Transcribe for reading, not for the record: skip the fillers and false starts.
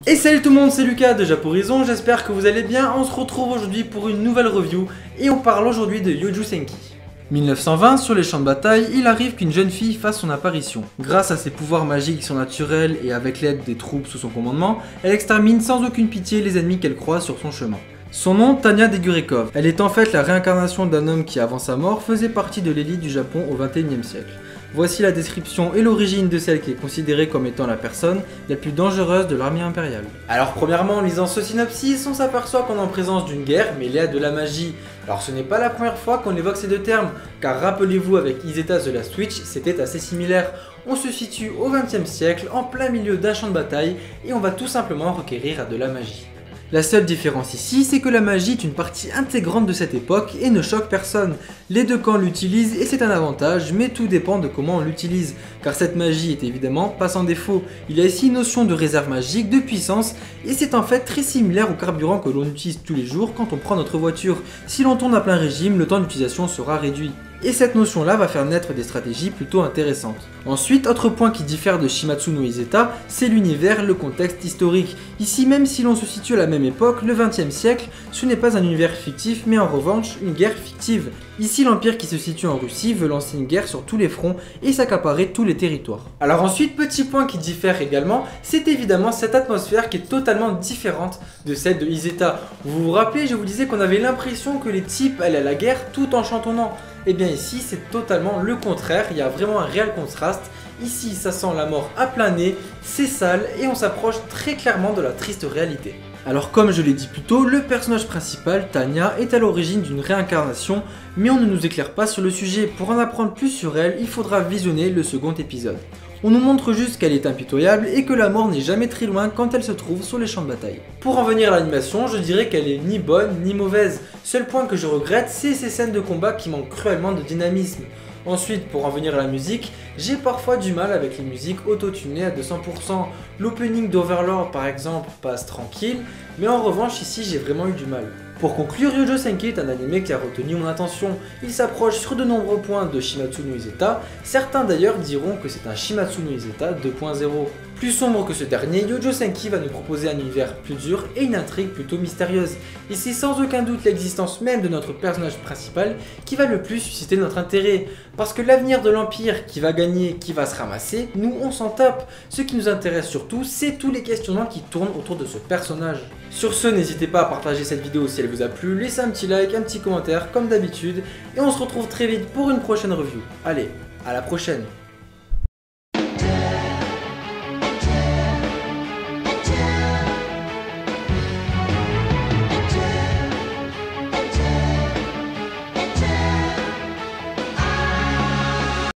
Et salut tout le monde, c'est Lucas de Japorizon, j'espère que vous allez bien. On se retrouve aujourd'hui pour une nouvelle review et on parle aujourd'hui de Youjou Senki. 1920, sur les champs de bataille, il arrive qu'une jeune fille fasse son apparition. Grâce à ses pouvoirs magiques surnaturels et avec l'aide des troupes sous son commandement, elle extermine sans aucune pitié les ennemis qu'elle croise sur son chemin. Son nom, Tanya Degurekov. Elle est en fait la réincarnation d'un homme qui, avant sa mort, faisait partie de l'élite du Japon au XXIe siècle. Voici la description et l'origine de celle qui est considérée comme étant la personne la plus dangereuse de l'armée impériale. Alors premièrement, en lisant ce synopsis, on s'aperçoit qu'on est en présence d'une guerre mêlée à de la magie. Alors ce n'est pas la première fois qu'on évoque ces deux termes, car rappelez-vous avec Izeta The Last Witch, c'était assez similaire. On se situe au XXe siècle, en plein milieu d'un champ de bataille, et on va tout simplement requérir à de la magie. La seule différence ici, c'est que la magie est une partie intégrante de cette époque et ne choque personne. Les deux camps l'utilisent et c'est un avantage, mais tout dépend de comment on l'utilise, car cette magie est évidemment pas sans défaut. Il y a ici une notion de réserve magique, de puissance, et c'est en fait très similaire au carburant que l'on utilise tous les jours quand on prend notre voiture. Si l'on tourne à plein régime, le temps d'utilisation sera réduit. Et cette notion-là va faire naître des stratégies plutôt intéressantes. Ensuite, autre point qui diffère de Shimatsu no Izeta, c'est l'univers, le contexte historique. Ici, même si l'on se situe à la même époque, le XXe siècle, ce n'est pas un univers fictif, mais en revanche, une guerre fictive. Ici, l'Empire qui se situe en Russie veut lancer une guerre sur tous les fronts et s'accaparer tous les territoires. Alors ensuite, petit point qui diffère également, c'est évidemment cette atmosphère qui est totalement différente de celle de Izeta. Vous vous rappelez, je vous disais qu'on avait l'impression que les types allaient à la guerre tout en chantonnant. Et bien ici, c'est totalement le contraire, il y a vraiment un réel contraste. Ici, ça sent la mort à plein nez, c'est sale et on s'approche très clairement de la triste réalité. Alors comme je l'ai dit plus tôt, le personnage principal, Tanya, est à l'origine d'une réincarnation, mais on ne nous éclaire pas sur le sujet. Pour en apprendre plus sur elle, il faudra visionner le second épisode. On nous montre juste qu'elle est impitoyable et que la mort n'est jamais très loin quand elle se trouve sur les champs de bataille. Pour en venir à l'animation, je dirais qu'elle est ni bonne ni mauvaise. Seul point que je regrette, c'est ces scènes de combat qui manquent cruellement de dynamisme. Ensuite, pour en venir à la musique, j'ai parfois du mal avec les musiques auto-tunées à 200%. L'opening d'Overlord par exemple passe tranquille, mais en revanche ici j'ai vraiment eu du mal. Pour conclure, Youjou Senki est un anime qui a retenu mon attention. Il s'approche sur de nombreux points de Shimatsu no Izeta, certains d'ailleurs diront que c'est un Shimatsu no Izeta 2.0. Plus sombre que ce dernier, Youjou Senki va nous proposer un univers plus dur et une intrigue plutôt mystérieuse. Et c'est sans aucun doute l'existence même de notre personnage principal qui va le plus susciter notre intérêt. Parce que l'avenir de l'Empire, qui va gagner, qui va se ramasser, nous on s'en tape. Ce qui nous intéresse surtout, c'est tous les questionnements qui tournent autour de ce personnage. Sur ce, n'hésitez pas à partager cette vidéo si elle vous a plu, laissez un petit like, un petit commentaire comme d'habitude, et on se retrouve très vite pour une prochaine review. Allez, à la prochaine!